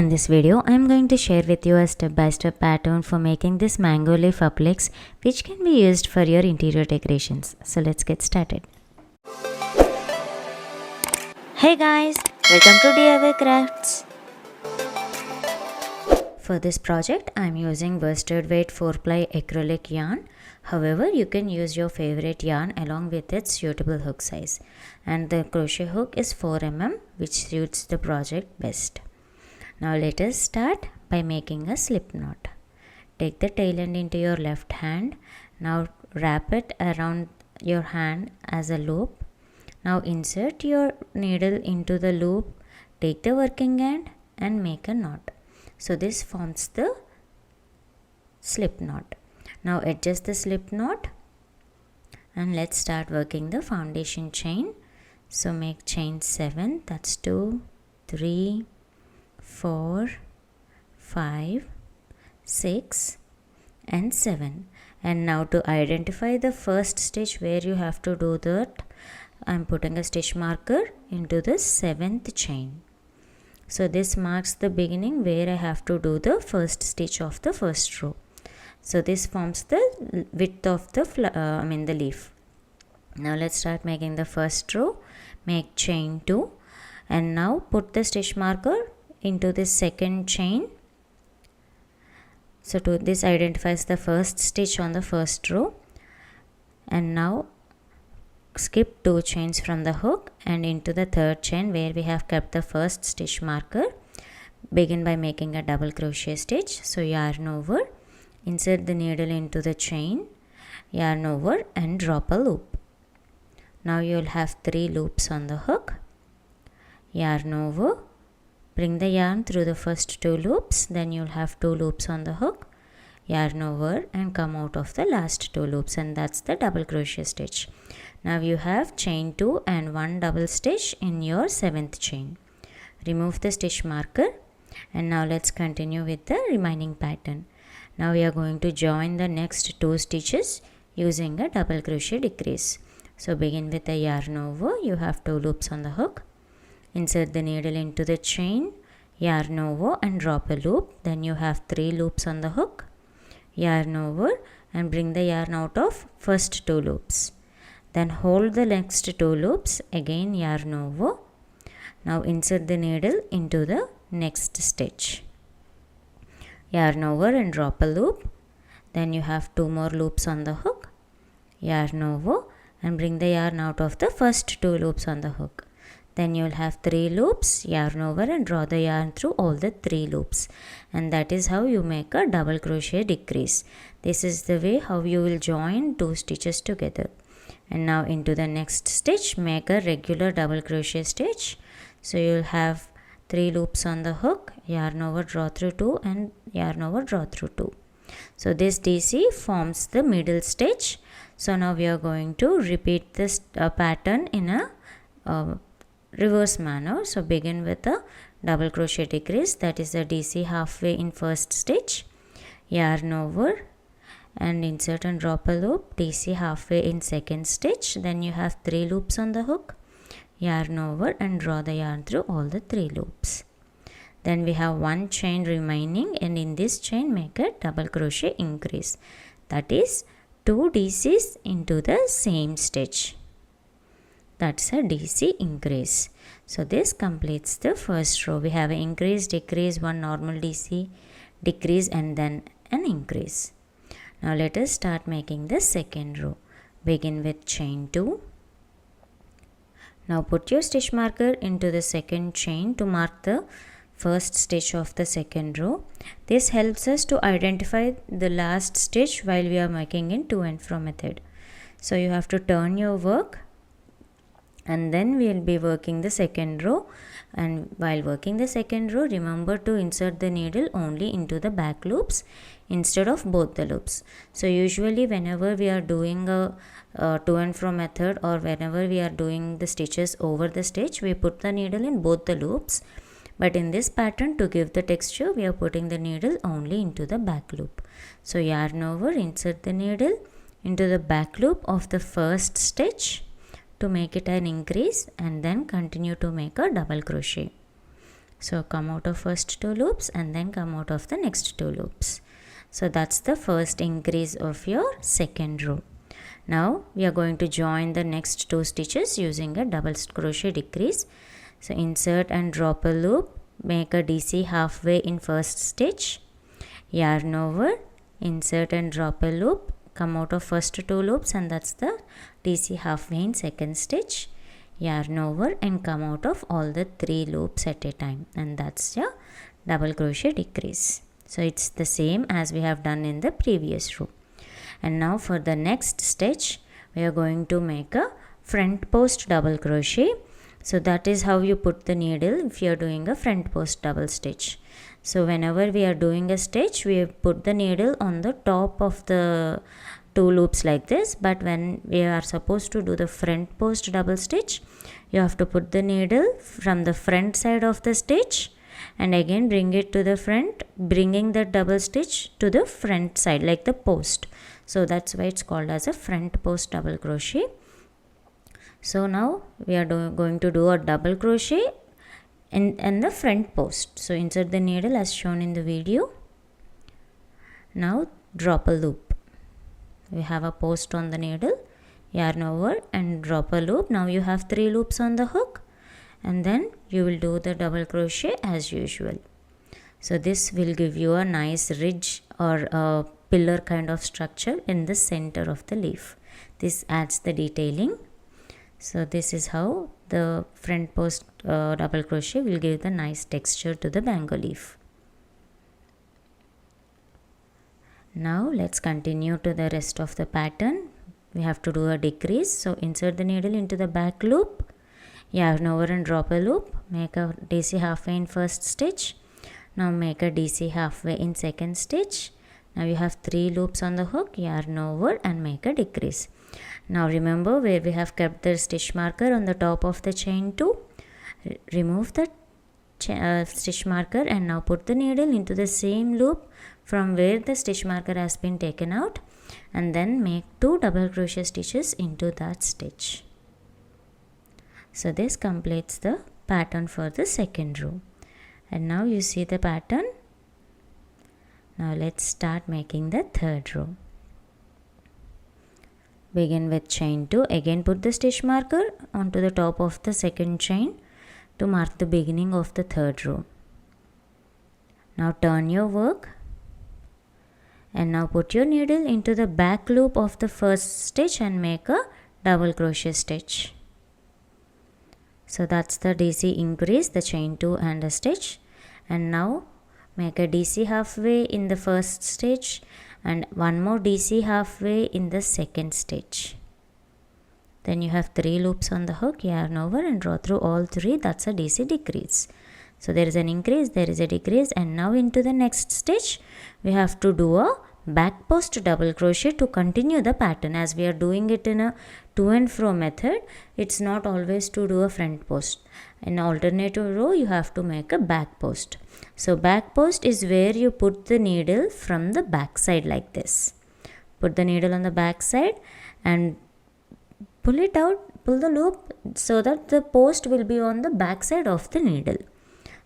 In this video, I am going to share with you a step-by-step pattern for making this mango leaf appliques, which can be used for your interior decorations. So let's get started. Hey guys, welcome to DIYKraftZ. For this project, I am using worsted weight 4-ply acrylic yarn. However, you can use your favorite yarn along with its suitable hook size. And the crochet hook is 4 mm, which suits the project best. Now let us start by making a slip knot. Take the tail end into your left hand. Now wrap it around your hand as a loop. Now insert your needle into the loop. Take the working end and make a knot. So this forms the slip knot. Now adjust the slip knot and let's start working the foundation chain. So make chain 7, that's 2, 3, 4, 5, 6 and 7. And now to identify the first stitch where you have to do that, I am putting a stitch marker into the 7th chain. So this marks the beginning where I have to do the first stitch of the first row. So this forms the width of the the leaf. Now let's start making the first row. Make chain 2 and now put the stitch marker into the second chain. So this identifies the first stitch on the first row. And now skip 2 chains from the hook and into the third chain where we have kept the first stitch marker. Begin by making a double crochet stitch. So yarn over, insert the needle into the chain, yarn over and drop a loop. Now you will have 3 loops on the hook. Yarn over, bring the yarn through the first 2 loops, then you will have 2 loops on the hook. Yarn over and come out of the last 2 loops, and that's the double crochet stitch. Now you have chain 2 and 1 double stitch in your 7th chain. Remove the stitch marker and now let's continue with the remaining pattern. Now we are going to join the next 2 stitches using a double crochet decrease. So begin with a yarn over, you have 2 loops on the hook. Insert the needle into the chain, yarn over and drop a loop. Then you have 3 loops on the hook. Yarn over and bring the yarn out of first 2 loops. Then hold the next 2 loops, again yarn over. Now insert the needle into the next stitch. Yarn over and drop a loop. Then you have 2 more loops on the hook. Yarn over and bring the yarn out of the first 2 loops on the hook. Then you will have 3 loops, yarn over and draw the yarn through all the 3 loops. And that is how you make a double crochet decrease. This is the way how you will join 2 stitches together. And now into the next stitch, make a regular double crochet stitch. So you will have 3 loops on the hook, yarn over, draw through 2 and yarn over, draw through 2. So this DC forms the middle stitch. So now we are going to repeat this pattern in a reverse manner. So begin with a double crochet decrease, that is a DC halfway in first stitch, yarn over and insert and drop a loop, DC halfway in second stitch. Then you have 3 loops on the hook, yarn over and draw the yarn through all the 3 loops. Then we have 1 chain remaining and in this chain make a double crochet increase, that is 2 DCs into the same stitch. That's a DC increase. So this completes the first row. We have an increase, decrease, 1 normal DC, decrease and then an increase. Now let us start making the second row. Begin with chain 2. Now put your stitch marker into the second chain to mark the first stitch of the second row. This helps us to identify the last stitch while we are making in to and fro method. So you have to turn your work and then we will be working the second row, and while working the second row, remember to insert the needle only into the back loops instead of both the loops. So usually whenever we are doing a to and fro method or whenever we are doing the stitches over the stitch, we put the needle in both the loops. But in this pattern, to give the texture, we are putting the needle only into the back loop. So yarn over, insert the needle into the back loop of the first stitch to make it an increase and then continue to make a double crochet. So come out of first 2 loops and then come out of the next 2 loops. So that's the first increase of your second row. Now we are going to join the next 2 stitches using a double crochet decrease. So insert and drop a loop, make a DC halfway in first stitch, yarn over, insert and drop a loop, come out of first 2 loops, and that's the DC halfway in second stitch, yarn over and come out of all the 3 loops at a time, and that's your double crochet decrease. So it's the same as we have done in the previous row. And now for the next stitch we are going to make a front post double crochet. So that is how you put the needle if you are doing a front post double stitch. So whenever we are doing a stitch, we put the needle on the top of the 2 loops like this, but when we are supposed to do the front post double stitch, you have to put the needle from the front side of the stitch and again bring it to the front, bringing the double stitch to the front side like the post. So that's why it's called as a front post double crochet. So now we are going to do a double crochet in the front post. So insert the needle as shown in the video. Now drop a loop. We have a post on the needle, yarn over and drop a loop. Now you have 3 loops on the hook, and then you will do the double crochet as usual. So this will give you a nice ridge or a pillar kind of structure in the center of the leaf. This adds the detailing. So this is how the front post double crochet will give the nice texture to the mango leaf. Now let's continue to the rest of the pattern. We have to do a decrease. So insert the needle into the back loop, yarn over and drop a loop, make a DC halfway in first stitch. Now make a DC halfway in second stitch. Now you have 3 loops on the hook, yarn over and make a decrease. Now remember where we have kept the stitch marker on the top of the chain 2. Remove the stitch marker and now put the needle into the same loop from where the stitch marker has been taken out, and then make 2 double crochet stitches into that stitch. So this completes the pattern for the second row. And now you see the pattern. Now let's start making the third row. Begin with chain 2. Again put the stitch marker onto the top of the second chain to mark the beginning of the third row. Now turn your work and now put your needle into the back loop of the first stitch and make a double crochet stitch. So that's the DC increase, the chain 2 and a stitch. And now make a DC halfway in the first stitch and 1 more DC halfway in the second stitch. Then you have 3 loops on the hook, yarn over and draw through all 3. That's a DC decrease. So there is an increase, there is a decrease, and now into the next stitch we have to do a back post double crochet to continue the pattern. As we are doing it in a to and fro method, it's not always to do a front post. In alternative row you have to make a back post. So back post is where you put the needle from the back side like this. Put the needle on the back side and pull it out, pull the loop so that the post will be on the back side of the needle.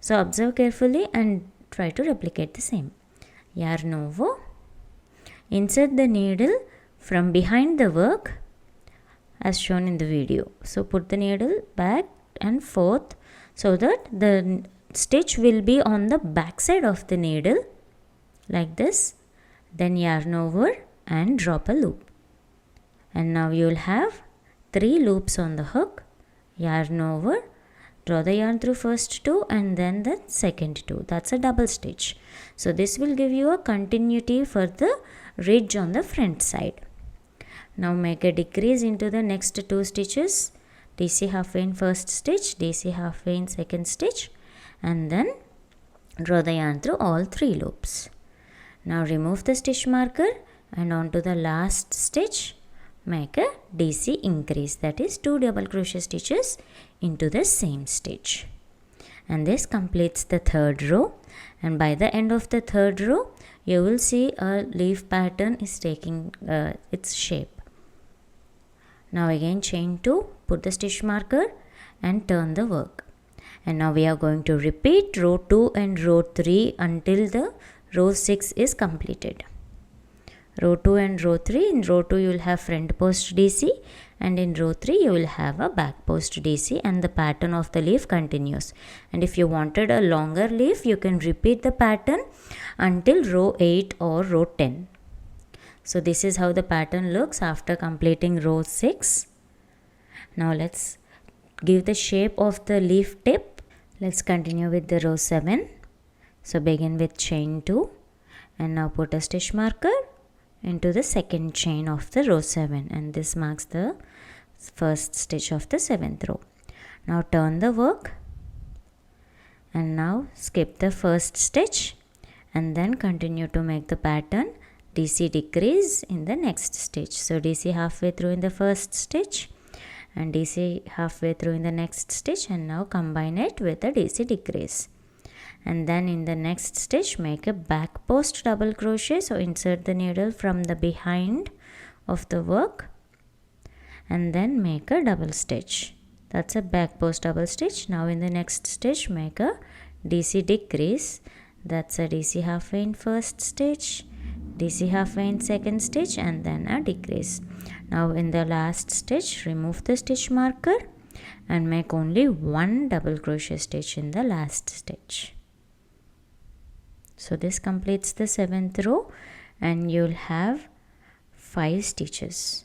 So observe carefully and try to replicate the same. Yarn over, insert the needle from behind the work as shown in the video. So put the needle back and forth so that the stitch will be on the back side of the needle like this. Then yarn over and drop a loop. And now you will have 3 loops on the hook, yarn over, draw the yarn through first 2 and then the second 2. That's a double stitch. So this will give you a continuity for the ridge on the front side. Now make a decrease into the next 2 stitches, DC halfway in first stitch, DC halfway in second stitch, and then draw the yarn through all 3 loops. Now remove the stitch marker and onto the last stitch make a DC increase, that is 2 double crochet stitches into the same stitch. And this completes the third row, and by the end of the third row you will see a leaf pattern is taking its shape. Now again chain 2, put the stitch marker and turn the work. And now we are going to repeat row 2 and row 3 until the row 6 is completed. Row 2 and row 3, in row 2 you will have front post DC, and in row 3 you will have a back post DC, and the pattern of the leaf continues. And if you wanted a longer leaf, you can repeat the pattern until row 8 or row 10. So this is how the pattern looks after completing row 6. Now let's give the shape of the leaf tip. Let's continue with the row 7. So begin with chain 2 and now put a stitch marker into the second chain of the row 7, and this marks the first stitch of the 7th row. Now turn the work and now skip the first stitch and then continue to make the pattern DC decrease in the next stitch. So DC halfway through in the first stitch and DC halfway through in the next stitch, and now combine it with the DC decrease. And then in the next stitch make a back post double crochet. So insert the needle from the behind of the work and then make a double stitch. That's a back post double stitch. Now in the next stitch make a DC decrease. That's a DC halfway in first stitch, DC halfway in second stitch, and then a decrease. Now in the last stitch remove the stitch marker and make only one double crochet stitch in the last stitch. So this completes the 7th row and you'll have 5 stitches.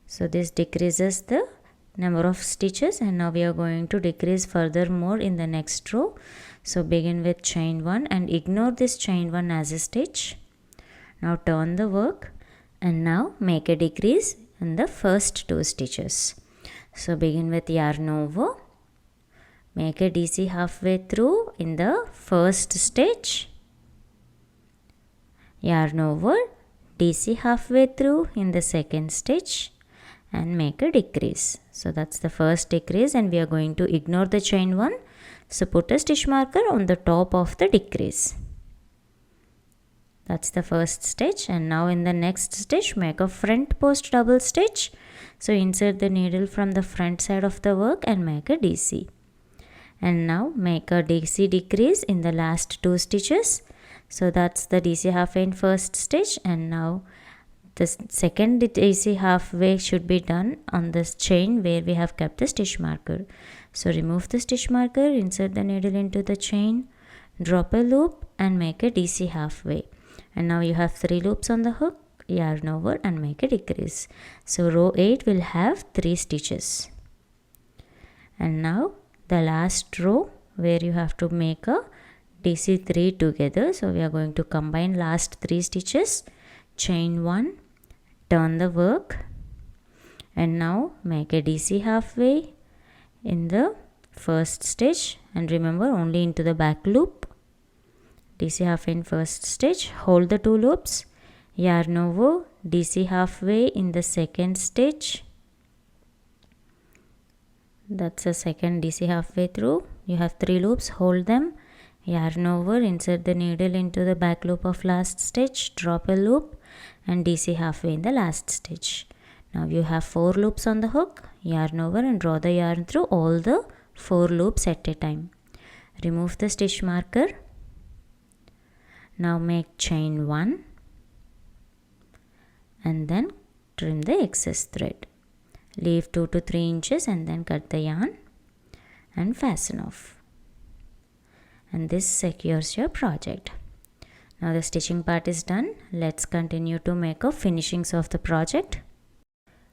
So this decreases the number of stitches, and now we are going to decrease furthermore in the next row. So begin with chain 1 and ignore this chain 1 as a stitch. Now turn the work and now make a decrease in the first 2 stitches. So begin with yarn over. Make a DC halfway through in the first stitch, yarn over, DC halfway through in the second stitch, and make a decrease. So that's the first decrease, and we are going to ignore the chain 1. So put a stitch marker on the top of the decrease. That's the first stitch, and now in the next stitch make a front post double stitch. So insert the needle from the front side of the work and make a DC. And now make a DC decrease in the last 2 stitches. So that's the DC halfway in first stitch, and now the second DC halfway should be done on this chain where we have kept the stitch marker. So remove the stitch marker, insert the needle into the chain, drop a loop and make a DC halfway. And now you have 3 loops on the hook, yarn over and make a decrease. So row 8 will have 3 stitches. And now the last row where you have to make a DC 3 together. So we are going to combine last 3 stitches, chain 1, turn the work and now make a DC halfway in the first stitch, and remember only into the back loop. DC halfway in first stitch, hold the 2 loops, yarn over, DC halfway in the second stitch. That's the second DC halfway through. You have 3 loops, hold them, yarn over, insert the needle into the back loop of last stitch, drop a loop and DC halfway in the last stitch. Now you have 4 loops on the hook, yarn over and draw the yarn through all the 4 loops at a time. Remove the stitch marker. Now make chain 1 and then trim the excess thread. Leave 2 to 3 inches and then cut the yarn and fasten off. And this secures your project. Now the stitching part is done. Let's continue to make a finishings of the project.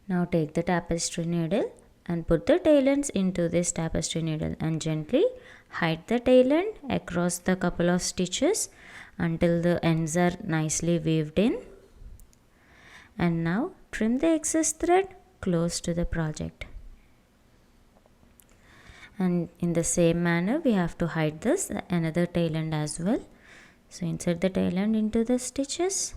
Now take the tapestry needle and put the tail ends into this tapestry needle and gently hide the tail end across the couple of stitches until the ends are nicely weaved in. And now trim the excess thread close to the project. And in the same manner we have to hide this another tail end as well. So insert the tail end into the stitches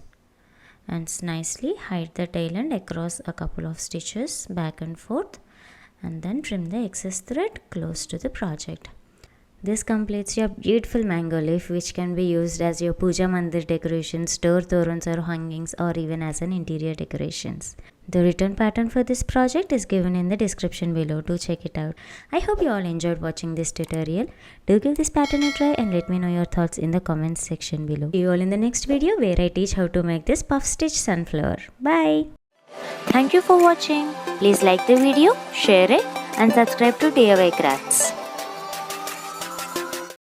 and nicely hide the tail end across a couple of stitches back and forth, and then trim the excess thread close to the project. This completes your beautiful mango leaf, which can be used as your puja mandir decorations, door torans or hangings, or even as an interior decorations. The written pattern for this project is given in the description below. Do check it out. I hope you all enjoyed watching this tutorial. Do give this pattern a try and let me know your thoughts in the comments section below. See you all in the next video where I teach how to make this puff stitch sunflower. Bye! Thank you for watching. Please like the video, share it and subscribe to DIYKraftZ.